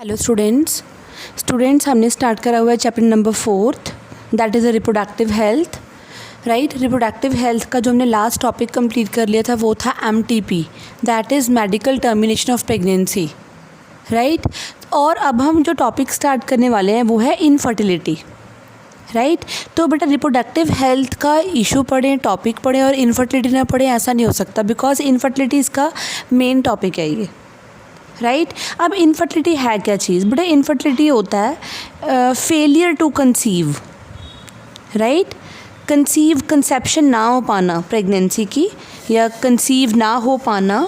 Hello students हमने start करा हुआ है chapter number 4th that is a reproductive health. Right, reproductive health का जो हमने लास्ट टॉपिक कंप्लीट कर लिया था वो था MTP, that is medical termination of pregnancy. Right, और अब हम जो टॉपिक स्टार्ट करने वाले हैं वो है इनफर्टिलिटी। राइट, तो बेटा रिप्रोडक्टिव हेल्थ का इशू पढ़ें, टॉपिक पढ़ें और इनफर्टिलिटी ना पढ़ें ऐसा नहीं हो सकता, बिकॉज इनफर्टिलिटी इसका मेन टॉपिक है ये। राइट, अब इनफर्टिलिटी है क्या चीज़ बेटा? इनफर्टिलिटी होता है failure to conceive. Right, conception ना हो पाना प्रेगनेंसी की, या कंसीव ना हो पाना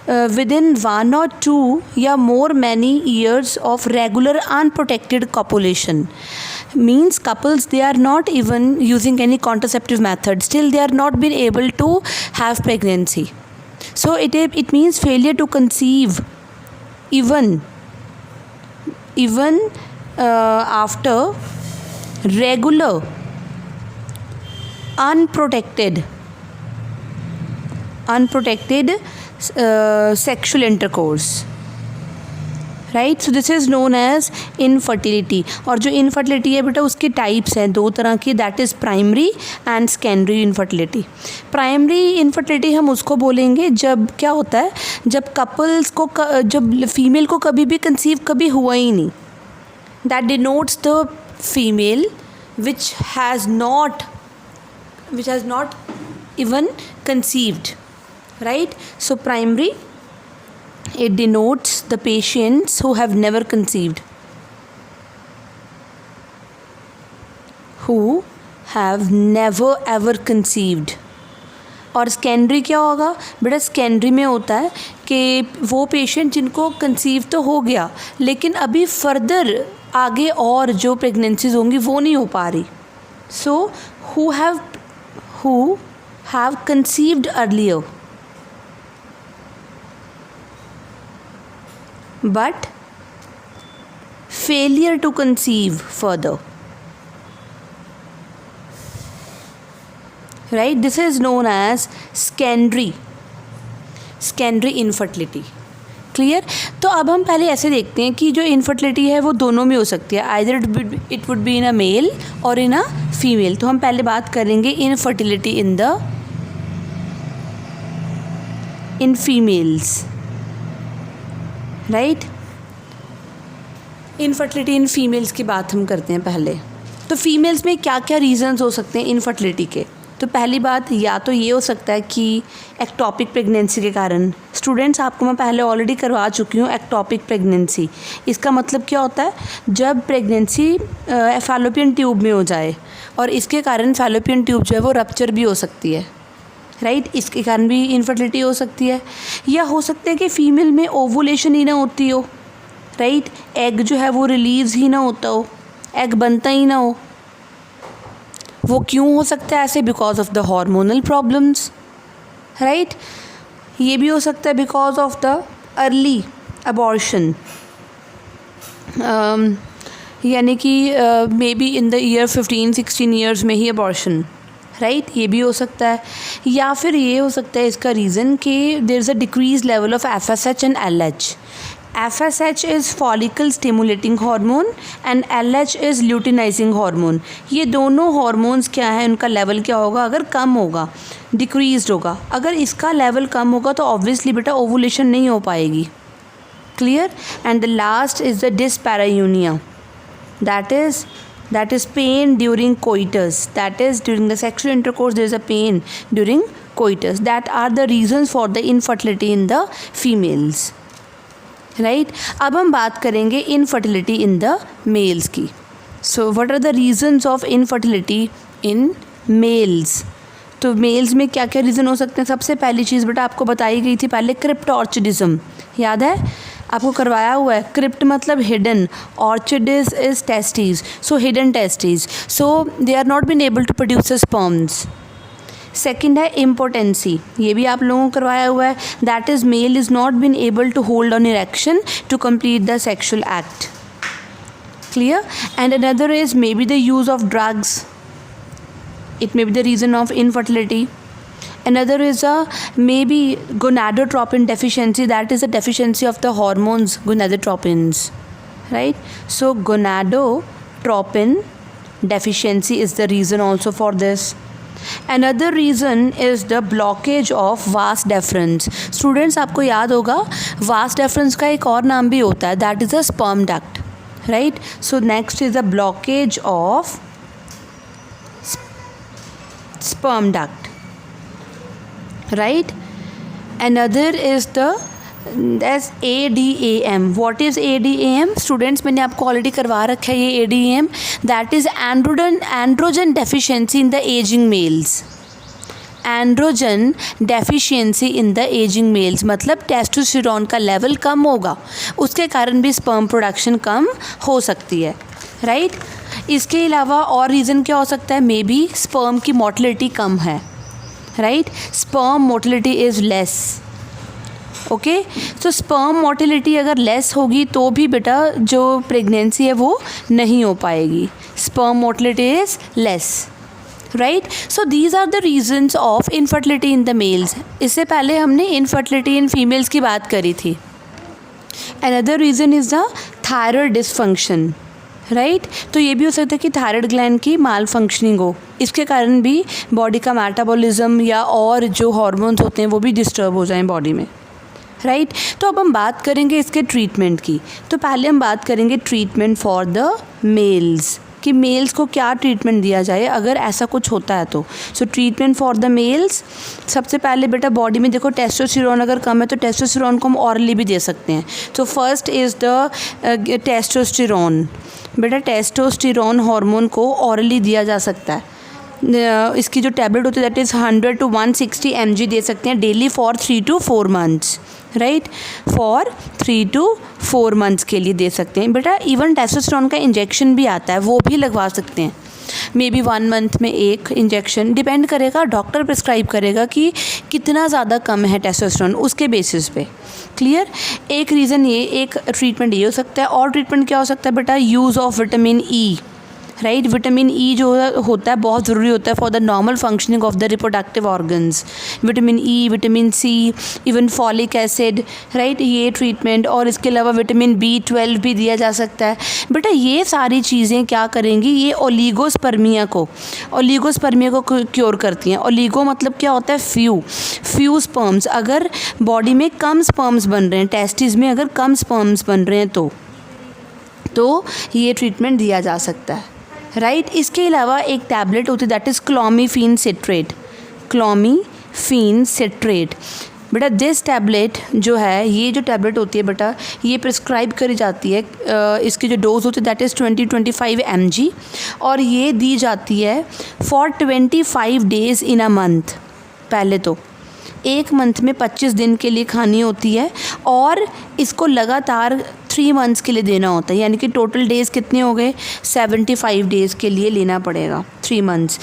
विद इन 1 or 2 या more many years of regular unprotected copulation. Means couples, they are not even using any contraceptive method, still they are not been able to have pregnancy. So it means failure to conceive even after regular unprotected sexual intercourse. Right, so this is known as infertility. और जो infertility है बेटा उसके types हैं 2 तरह की, that is primary and secondary infertility. Primary infertility हम उसको बोलेंगे जब क्या होता है, जब कपल्स को जब फीमेल को कभी भी कंसीव कभी हुआ ही नहीं, that denotes the female which has not even conceived. Right, so primary, it denotes the patients who have never conceived, who have never ever conceived। और सेकेंडरी क्या होगा बेटा? सेकेंडरी में होता है कि वो पेशेंट जिनको कंसीव तो हो गया लेकिन अभी फर्दर आगे और जो प्रेगनेंसीज होंगी वो नहीं हो पा रही। सो who have conceived earlier but failure to conceive further. Right, this is known as secondary infertility. Clear? तो अब हम पहले ऐसे देखते हैं कि जो इनफर्टिलिटी है वो दोनों में हो सकती है, either it would be in a male or in a female. तो हम पहले बात करेंगे infertility in females. Right, infertility in females की बात हम करते हैं पहले। तो फीमेल्स में क्या क्या रीजंस हो सकते हैं इनफर्टिलिटी के? तो पहली बात या तो ये हो सकता है कि एक्टोपिक प्रेगनेंसी के कारण। स्टूडेंट्स, आपको मैं पहले ऑलरेडी करवा चुकी हूँ एक्टोपिक प्रेगनेंसी। इसका मतलब क्या होता है? जब प्रेगनेंसी फैलोपियन ट्यूब में हो जाए और इसके कारण फैलोपियन ट्यूब जो है वो रप्चर भी हो सकती है। राइट, इसके कारण भी इनफर्टिलिटी हो सकती है। या हो सकता है कि फ़ीमेल में ओवुलेशन ही ना होती हो। राइट, एग जो है वो रिलीज़ ही ना होता हो, एग बनता ही ना हो। वो क्यों हो सकता है ऐसे? Because of the hormonal problems. Right, ये भी हो सकता है because of the early abortion, यानी कि मे be in the year 15-16 years में ही अबॉर्शन। राइट, ये भी हो सकता है। या फिर ये हो सकता है इसका रीज़न कि there is a decrease level of FSH and LH। FSH is follicle stimulating hormone and LH is luteinizing hormone. ये दोनों हार्मोन्स क्या है, उनका लेवल क्या होगा? अगर कम होगा, डिक्रीज्ड होगा। अगर इसका लेवल कम होगा तो ऑब्वियसली बेटा ओवुलेशन नहीं हो पाएगी। Clear? And the last is the dyspareunia, that is pain during coitus, that is during the sexual intercourse there is a pain during coitus. That are the reasons for the infertility in the females. Right, अब हम बात करेंगे infertility in the males की। So what are the reasons of infertility in males? तो mails में क्या क्या reason हो सकते हैं? सबसे पहली चीज़ बेटा आपको बताई गई थी पहले, क्रिप्टॉर्चिडिज्म। याद है? आपको करवाया हुआ है। क्रिप्ट मतलब hidden, orchidis is testes, so hidden testes, so they are not been able to produce sperms. Second है इम्पोटेंसी, ये भी आप लोगों को करवाया हुआ है, that is male is not been able to hold on erection to complete the sexual act. Clear? And another is may be the use of drugs, it may be the reason of infertility. Another is a maybe gonadotropin deficiency, that is a deficiency of the hormones gonadotropins. right? So gonadotropin deficiency is the reason also for this. Another reason is the blockage of vas deferens. Students, आपको याद होगा vas deferens का एक और नाम भी होता है, that is a sperm duct, right? So next is the blockage of sperm duct, right? Another is the as ADAM. What is ADAM? Students, मैंने आपको ऑलरेडी करवा रखा है ये ADAM. That is androgen deficiency in the aging males. Androgen deficiency in the aging males, मतलब testosterone का level कम होगा, उसके कारण भी स्पर्म प्रोडक्शन कम हो सकती है, राइट? इसके अलावा और रीज़न क्या हो सकता है? मे बी स्पर्म की मोटिलिटी कम है, right? Sperm motility is less. Okay, तो स्पर्म मोटिलिटी अगर लेस होगी तो भी बेटा जो प्रेगनेंसी है वो नहीं हो पाएगी. Sperm motility is less, right? So these are the reasons of infertility in the males. इससे पहले हमने इनफर्टिलिटी इन फीमेल्स की बात करी थी. Another reason is the thyroid dysfunction, right? तो ये भी हो सकता है कि थायराइड ग्लैंड की माल फंक्शनिंग हो, इसके कारण भी बॉडी का मेटाबॉलिज्म या और जो हार्मोन्स होते हैं वो भी डिस्टर्ब हो जाएं बॉडी में, राइट? तो अब हम बात करेंगे इसके ट्रीटमेंट की. तो पहले हम बात करेंगे ट्रीटमेंट फॉर द मेल्स, कि मेल्स को क्या ट्रीटमेंट दिया जाए अगर ऐसा कुछ होता है तो. सो ट्रीटमेंट फॉर द मेल्स, सबसे पहले बेटा बॉडी में देखो टेस्टोस्टेरोन अगर कम है तो टेस्टोस्टेरोन को हम ऑरली भी दे सकते हैं. तो फर्स्ट इज़ द टेस्टोस्टेरोन. बेटा टेस्टोस्टेरोन हार्मोन को ऑरली दिया जा सकता है. इसकी जो टैबलेट होती है दैट इज़ 100 to 160 mg दे सकते हैं daily for 3 to 4 months, right? For 3 to 4 months के लिए दे सकते हैं. बेटा इवन टेस्टोस्टेरोन का इंजेक्शन भी आता है, वो भी लगवा सकते हैं. मे बी 1 month में एक इंजेक्शन, डिपेंड करेगा, डॉक्टर प्रिस्क्राइब करेगा कि कितना ज़्यादा कम है टेस्टोस्टेरोन, उसके बेसिस पे. क्लियर? एक रीज़न ये, एक ट्रीटमेंट ये हो सकता है. और ट्रीटमेंट क्या हो सकता है बेटा? Use of vitamin E, right? Vitamin E जो होता है बहुत ज़रूरी होता है for the normal functioning of the reproductive organs. Vitamin E, vitamin C, even folic acid, right? ये ट्रीटमेंट. और इसके अलावा विटामिन B12 भी दिया जा सकता है. बेटा ये सारी चीज़ें क्या करेंगी? ये ओलिगोस्पर्मिया को क्योर करती हैं. ओलिगो मतलब क्या होता है? Few sperms. अगर बॉडी में कम स्पर्म्स बन रहे हैं, टेस्टिस में अगर कम स्पर्म्स बन रहे हैं तो ये ट्रीटमेंट दिया जा सकता है, राइट? इसके अलावा एक टैबलेट होती है दैट इज़ क्लोमीफेन सिट्रेट. बेटा दिस टैबलेट जो है, ये जो टैबलेट होती है बेटा ये प्रिस्क्राइब करी जाती है. इसकी जो डोज होती है दैट इज़ 20-25 mg और ये दी जाती है for 25 days in a month. पहले तो एक मंथ में 25 दिन के लिए खानी होती है और इसको लगातार 3 months के लिए देना होता है. यानी कि टोटल डेज़ कितने हो गए? 75 days के लिए लेना पड़ेगा, 3 months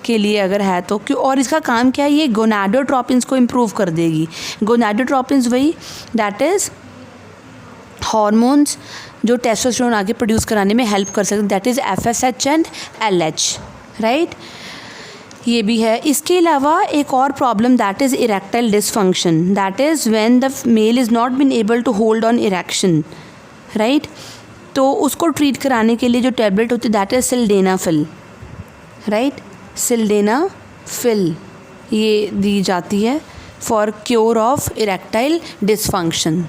के लिए अगर है तो. क्यों? और इसका काम क्या है? ये गोनाडोट्रोपिन्स को इम्प्रूव कर देगी. गोनाडोट्रोपिन्स वही दैट इज़ हार्मोन्स जो टेस्टोस्टेरोन आगे प्रोड्यूस कराने में हेल्प कर सकते हैं, that is FSH and LH, right? ये भी है. इसके अलावा एक और problem that is erectile dysfunction, that is when the male is not been able to hold on erection, right? तो उसको ट्रीट कराने के लिए जो टैबलेट होती है that is sildenafil, right? Sildenafil ये दी जाती है for cure of erectile dysfunction.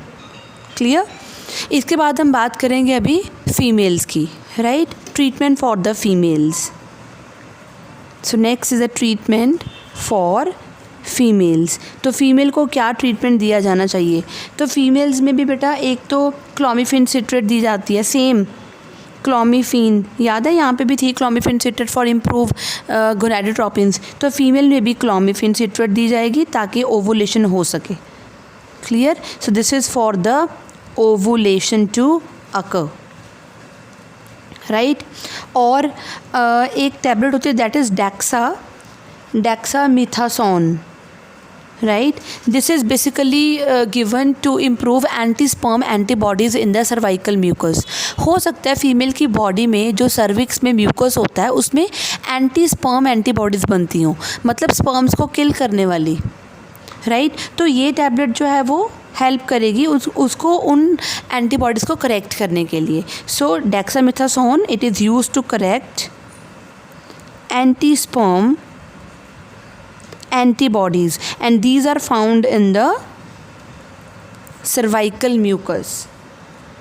Clear? इसके बाद हम बात करेंगे अभी फीमेल्स की, right? Treatment for the females. So next is a treatment for females. तो फीमेल को क्या ट्रीटमेंट दिया जाना चाहिए? तो फीमेल्स में भी बेटा एक तो क्लोमीफेन सिट्रेट दी जाती है. सेम क्लोमीफेन याद है, यहाँ पे भी थी क्लोमीफेन सिट्रेट फॉर इम्प्रूव गोनाडोट्रोपिन्स. तो फीमेल में भी क्लोमीफेन सिट्रेट दी जाएगी ताकि ओवुलेशन हो सके. Clear? So this is for the ovulation to occur, right? और एक टैबलेट होती है that is dexamethasone, right? This is basically given to improve anti sperm antibodies in the cervical mucus. हो सकता है फीमेल की बॉडी में जो सर्विक्स में म्यूकस होता है उसमें एंटी स्पर्म एंटीबॉडीज़ बनती हों, मतलब स्पर्म्स को किल करने वाली, राइट? तो ये टैबलेट जो है वो हेल्प करेगी उसको उन एंटीबॉडीज़ को करेक्ट करने के लिए. So dexamethasone it is use to correct anti sperm antibodies and these are found in the cervical mucus,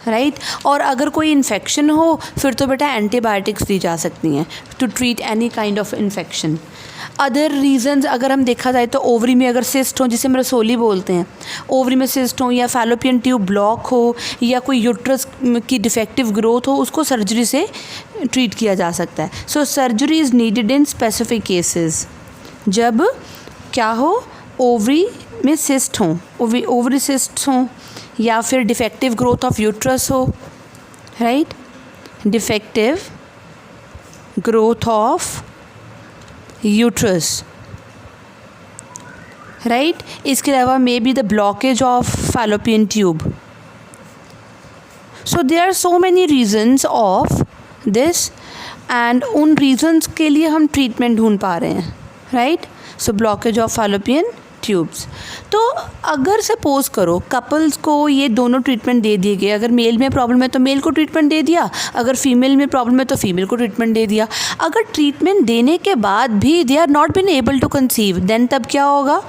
right. और अगर कोई इन्फेक्शन हो फिर तो बेटा एंटीबायोटिक्स दी जा सकती हैं to treat any kind of infection. Other reasons अगर हम देखा जाए तो ओवरी में अगर सिस्ट हो, जिसे हम रसोली बोलते हैं, ओवरी में सिस्ट हो या फैलोपियन ट्यूब ब्लॉक हो या कोई यूट्रस की डिफेक्टिव ग्रोथ हो, उसको सर्जरी से ट्रीट किया जा सकता है. So surgery is needed in specific cases. जब क्या हो, ओवरी में सिस्ट हो, ओवरी सिस्ट हो या फिर डिफेक्टिव ग्रोथ ऑफ यूट्रस हो, right. Defective growth of uterus, right. इसके अलावा may be the blockage of fallopian tube. So there are so many reasons of this and उन रीजन्स के लिए हम ट्रीटमेंट ढूंढ पा रहे हैं, right. So blockage of fallopian tubes. तो अगर सपोज करो कपल्स को ये दोनों ट्रीटमेंट दे दिए गए, अगर मेल में प्रॉब्लम है तो मेल को ट्रीटमेंट दे दिया, अगर फीमेल में प्रॉब्लम है तो फीमेल को ट्रीटमेंट दे दिया. अगर ट्रीटमेंट देने के बाद भी they are not been able to conceive, then तब क्या होगा?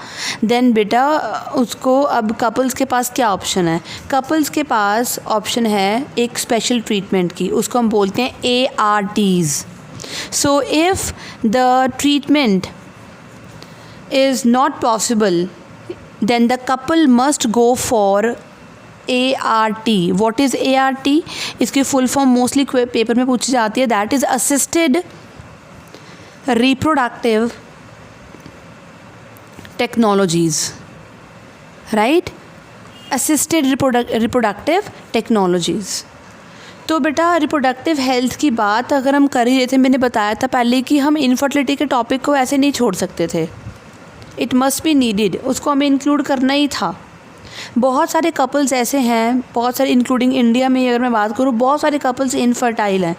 देन बेटा उसको अब कपल्स के पास क्या ऑप्शन है? कपल्स के पास ऑप्शन है एक स्पेशल ट्रीटमेंट की, उसको हम बोलते हैं ARTs. So if the treatment is not possible, then the couple must go for ART. What is ART? इसकी फुल फॉर्म मोस्टली पेपर में पूछी जाती है. That is assisted reproductive technologies, right. Assisted reproductive technologies. तो बेटा reproductive health की बात अगर हम कर ही रहे थे, मैंने बताया था पहले कि हम इनफर्टिलिटी के टॉपिक को ऐसे नहीं छोड़ सकते थे. इट मस्ट बी नीडिड, उसको हमें इंक्लूड करना ही था. बहुत सारे कपल्स ऐसे हैं, बहुत सारे इंक्लूडिंग इंडिया में अगर मैं बात करूँ, बहुत सारे कपल्स इनफर्टाइल हैं,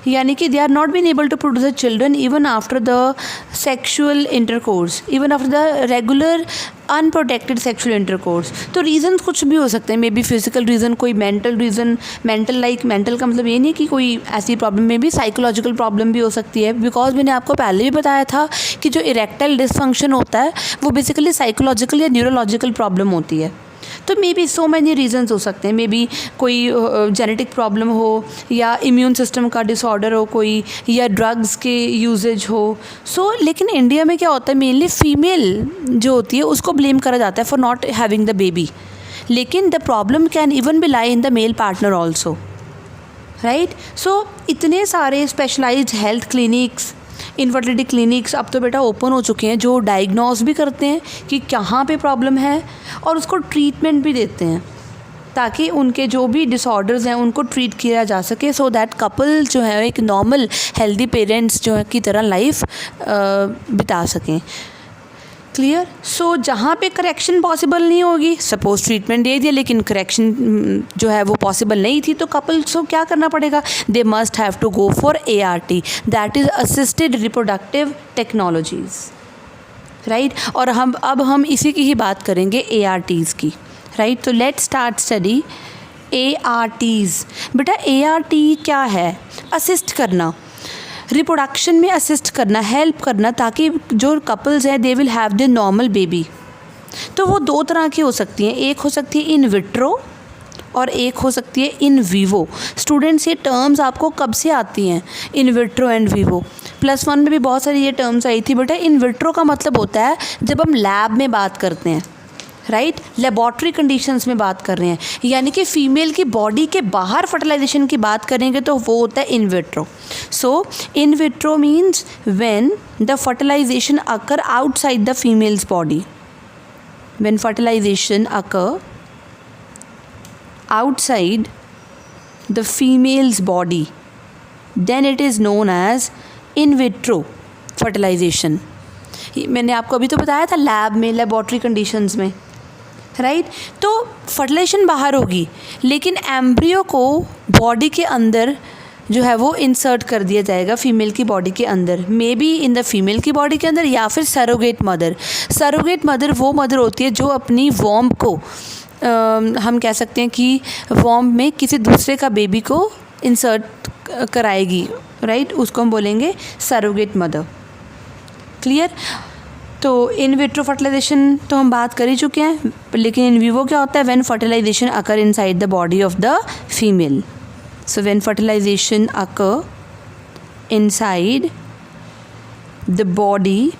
यानी कि they are not been able to produce the children even after the sexual intercourse, even after the regular unprotected sexual intercourse. तो रीज़न कुछ भी हो सकते हैं, मे बी फिजिकल रीज़न, कोई मेंटल रीज़न, मेंटल का मतलब ये नहीं कि कोई ऐसी प्रॉब्लम, में भी साइकोलॉजिकल प्रॉब्लम भी हो सकती है. बिकॉज मैंने आपको पहले भी बताया था कि जो इरेक्टाइल डिसफंक्शन होता है वो बेसिकली साइकोलॉजिकल या न्यूरोलॉजिकल प्रॉब्लम होती है. तो may be so many reasons हो सकते हैं. मे बी कोई जेनेटिक प्रॉब्लम हो या इम्यून सिस्टम का डिसऑर्डर हो कोई, या ड्रग्स के यूजेज हो. लेकिन इंडिया में क्या होता है, मेनली फीमेल जो होती है उसको ब्लेम करा जाता है for not having the baby. लेकिन the problem can even be lie in the male partner also, right. So इतने सारे specialized health clinics, infertility clinics अब तो बेटा ओपन हो चुके हैं, जो डायग्नोस भी करते हैं कि कहाँ पे प्रॉब्लम है और उसको ट्रीटमेंट भी देते हैं, ताकि उनके जो भी डिसऑर्डर्स हैं उनको ट्रीट किया जा सके, सो दैट कपल जो है एक नॉर्मल हेल्दी पेरेंट्स जो है की तरह लाइफ बिता सकें. क्लियर. सो जहाँ पे करेक्शन पॉसिबल नहीं होगी, सपोज ट्रीटमेंट दे दिया लेकिन करेक्शन जो है वो पॉसिबल नहीं थी, तो कपल्स को क्या करना पड़ेगा? They must have to go for ART, that is assisted reproductive technologies, right. और अब हम इसी की ही बात करेंगे ARTs की, राइट. तो लेट्स स्टार्ट स्टडी ARTs. बेटा ART क्या है? असिस्ट करना, रिप्रोडक्शन में असिस्ट करना, हेल्प करना, ताकि जो कपल्स हैं they will have the normal baby. तो वो दो तरह की हो सकती हैं, एक हो सकती है इन विट्रो और एक हो सकती है इन वीवो. स्टूडेंट्स ये टर्म्स आपको कब से आती हैं? In vitro and Vivo. +1 में भी बहुत सारी ये टर्म्स आई थी. बेटा इन विट्रो का मतलब होता है जब हम लैब में बात करते हैं, राइट, लेबॉर्ट्री कंडीशंस में बात कर रहे हैं, यानी कि फीमेल की बॉडी के बाहर फर्टिलाइजेशन की बात करेंगे तो वो होता है in vitro. So in vitro means when the fertilization occur outside the females body. When fertilization occur outside the females body, then it is known as in vitro fertilization. मैंने आपको अभी तो बताया था लैब में, लेबॉर्ट्री कंडीशंस में, right. तो fertilization बाहर होगी लेकिन एम्ब्रियो को बॉडी के अंदर जो है वो इंसर्ट कर दिया जाएगा फीमेल की बॉडी के अंदर, मे बी इन द फीमेल की बॉडी के अंदर या फिर सरोगेट मदर. सरोगेट मदर वो मदर होती है जो अपनी वॉम्ब को हम कह सकते हैं कि वॉम्ब में किसी दूसरे का बेबी को इंसर्ट कराएगी, राइट, उसको हम बोलेंगे सरोगेट मदर। क्लियर। तो इन विट्रो फर्टिलाइजेशन तो हम बात कर ही चुके हैं, लेकिन इन विवो क्या होता है? When fertilization occur inside the body of the female. So when fertilization occur inside the body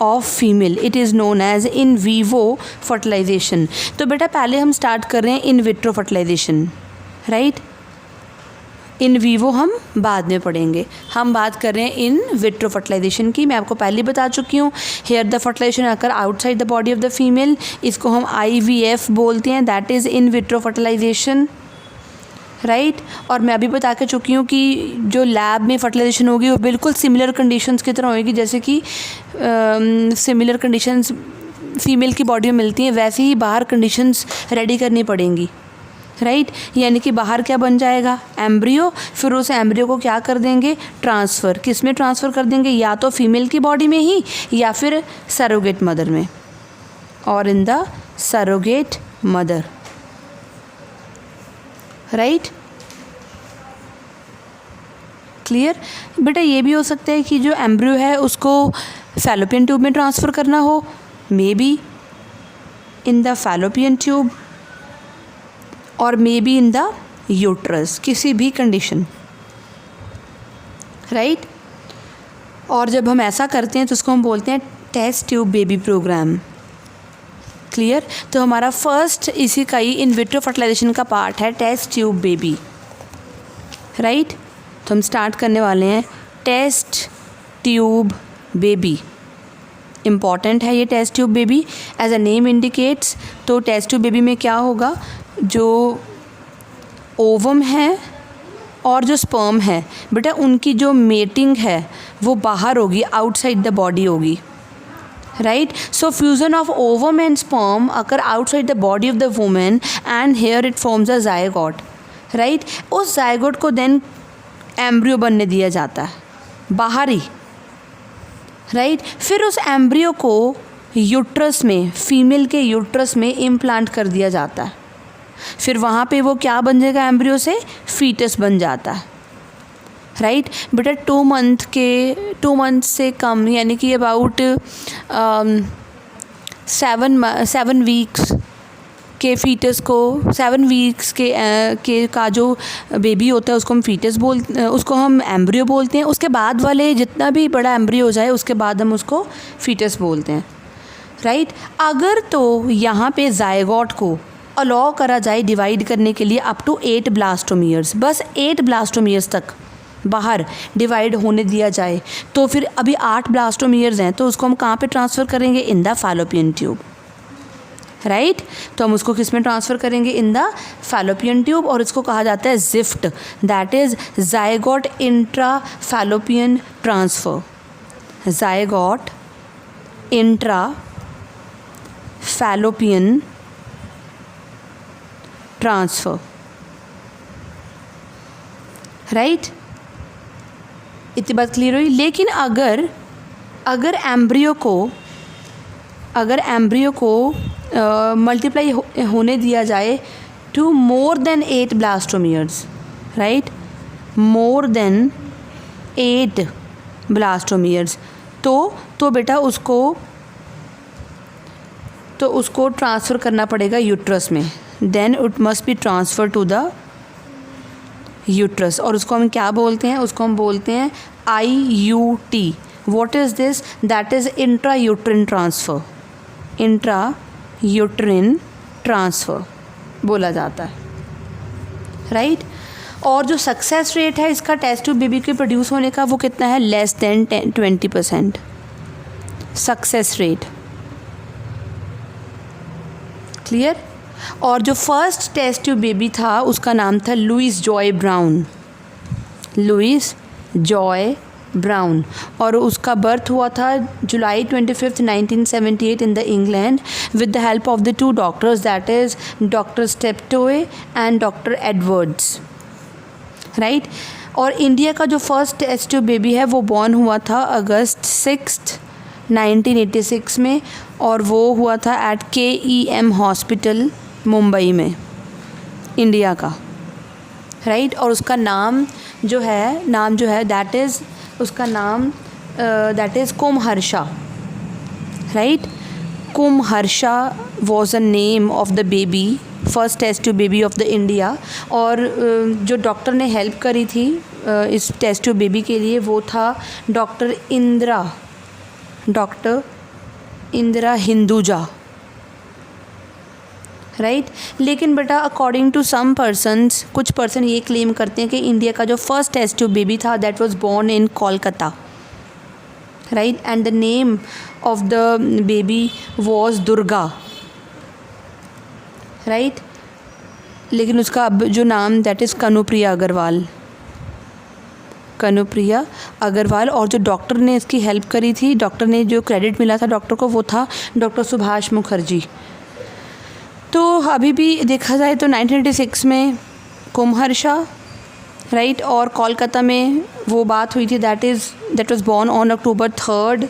of female it is known as in vivo fertilization. तो बेटा पहले हम स्टार्ट कर रहे हैं in vitro fertilization, right. In vivo हम बाद में पढ़ेंगे, हम बात कर रहे हैं इन विट्रो फर्टिलाइजेशन की। मैं आपको पहले बता चुकी हूँ, here the fertilization occur outside the body of the female, इसको हम IVF बोलते हैं, that is in vitro fertilization, right. और मैं अभी बता के चुकी हूँ कि जो लैब में फर्टिलाइजेशन होगी वो बिल्कुल सिमिलर कंडीशंस की तरह होगी, जैसे कि सिमिलर कंडीशंस फीमेल की बॉडी में मिलती हैं, वैसे ही बाहर कंडीशंस रेडी करनी पड़ेंगी, राइट। यानी कि बाहर क्या बन जाएगा? एम्ब्रियो। फिर उस एम्ब्रियो को क्या कर देंगे? ट्रांसफ़र। किस में ट्रांसफ़र कर देंगे? या तो फीमेल की बॉडी में ही या फिर सरोगेट मदर में, और in the surrogate mother, right. Clear. बेटा ये भी हो सकता है कि जो एम्ब्रियो है उसको फैलोपियन ट्यूब में ट्रांसफ़र करना हो, may be in the fallopian tube और may be in the uterus, किसी भी कंडीशन, राइट। और जब हम ऐसा करते हैं तो उसको हम बोलते हैं test tube baby program. Clear. तो हमारा फर्स्ट इसी का ही इन विट्रो फर्टिलाइजेशन का पार्ट है टेस्ट ट्यूब बेबी, राइट। तो हम स्टार्ट करने वाले हैं टेस्ट ट्यूब बेबी। इम्पॉर्टेंट है ये test tube baby, as a name indicates. तो टेस्ट ट्यूब बेबी में क्या होगा? जो ओवम है और जो स्पर्म है बेटा, उनकी जो मेटिंग है वो बाहर होगी, आउटसाइड द बॉडी होगी, right. So fusion of ovum and sperm occur outside the body of the women and here it forms a zygote, right. उस जायगोट को देन एम्ब्रियो बनने दिया जाता है बाहर ही, राइट। फिर उस एम्ब्रियो को यूट्रस में, फीमेल के यूट्रस में इम्प्लांट कर दिया जाता है। फिर वहाँ पे वो क्या बन जाएगा? एम्ब्रियो से फीटस बन जाता है, राइट। बेटा 2 मंथ से कम, यानी कि अबाउट 7 वीक्स के फीटस को, 7 वीक्स के का जो बेबी होता है उसको हम उसको हम एम्ब्रियो बोलते हैं। उसके बाद वाले जितना भी बड़ा एम्ब्रियो हो जाए उसके बाद हम उसको फीटस बोलते हैं, राइट। अगर तो यहाँ पे जायगोट को अलाउ करा जाए डिवाइड करने के लिए अप टू 8 ब्लास्टोमियर्स, बस 8 ब्लास्टोमियर्स तक बाहर डिवाइड होने दिया जाए, तो फिर अभी 8 ब्लास्टोमियर्स हैं, तो उसको हम कहाँ पे ट्रांसफ़र करेंगे? इन द फैलोपियन ट्यूब, राइट। तो हम उसको किस में ट्रांसफ़र करेंगे? इन द फैलोपियन ट्यूब, और इसको कहा जाता है gift, that is zygote intra fallopian transfer. Zygote intra fallopian transfer, right. इतनी बात क्लियर हुई। लेकिन अगर एम्ब्रियो को मल्टीप्लाई होने दिया जाए to more than 8 blastomeres, right, more than 8 blastomeres, तो बेटा उसको ट्रांसफ़र करना पड़ेगा यूट्रस में। Then it must be transfer to the uterus, और उसको हम क्या बोलते हैं? उसको हम बोलते हैं IUT। What is this? That is intra uterine transfer, intra uterine transfer बोला जाता है, राइट। और जो सक्सेस रेट है इसका टेस्ट ट्यूब बेबी के प्रोड्यूस होने का, वो कितना है? Less than 20% success rate. Clear. और जो फर्स्ट टेस्ट ट्यूब बेबी था उसका नाम था Louise Joy Brown, Louise Joy Brown, और उसका बर्थ हुआ था जुलाई 25, 1978 in the England with the help of the 2 doctors, that is doctor Steptoe and doctor Edwards, right. और इंडिया का जो फर्स्ट टेस्ट ट्यूब बेबी है वो बॉर्न हुआ था अगस्त 6, 1986 में, और वो हुआ था एट KEM हॉस्पिटल मुंबई में, इंडिया का, राइट। और उसका नाम जो है दैट इज़, उसका नाम that is Kumharsha, right. Kumharsha was a name of the baby, first test tube baby of the India. और जो डॉक्टर ने हेल्प करी थी इस टेस्ट ट्यूब बेबी के लिए वो था डॉक्टर इंदिरा हिंदुजा, राइट। लेकिन बेटा अकॉर्डिंग टू सम पर्सनस, कुछ पर्सन ये क्लेम करते हैं कि इंडिया का जो फर्स्ट टेस्ट ट्यूब बेबी था that was born in Kolkata, right. And the name of the baby was Durga, right. लेकिन उसका अब जो नाम दैट इज़ कनुप्रिया अग्रवाल। और जो डॉक्टर ने इसकी हेल्प करी थी, डॉक्टर ने जो क्रेडिट मिला था डॉक्टर को, वो था डॉक्टर सुभाष मुखर्जी। तो अभी भी देखा जाए तो 1996 में कुमहर्षा, राइट। और कोलकाता में वो बात हुई थी that was born on October 3rd,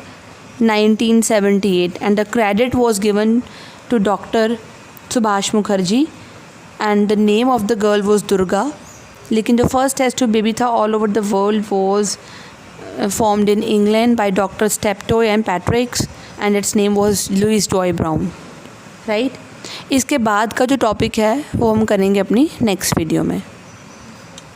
1978 and the credit was given to doctor Subhash Mukherjee and the name of the girl was Durga. लेकिन जो फर्स्ट टेस्ट ट्यूब बेबी था all over the world was formed in England by Dr. Steptoe and Patricks and its name was Louis Joy Brown, right। इसके बाद का जो topic है वो हम करेंगे अपनी नेक्स्ट वीडियो में।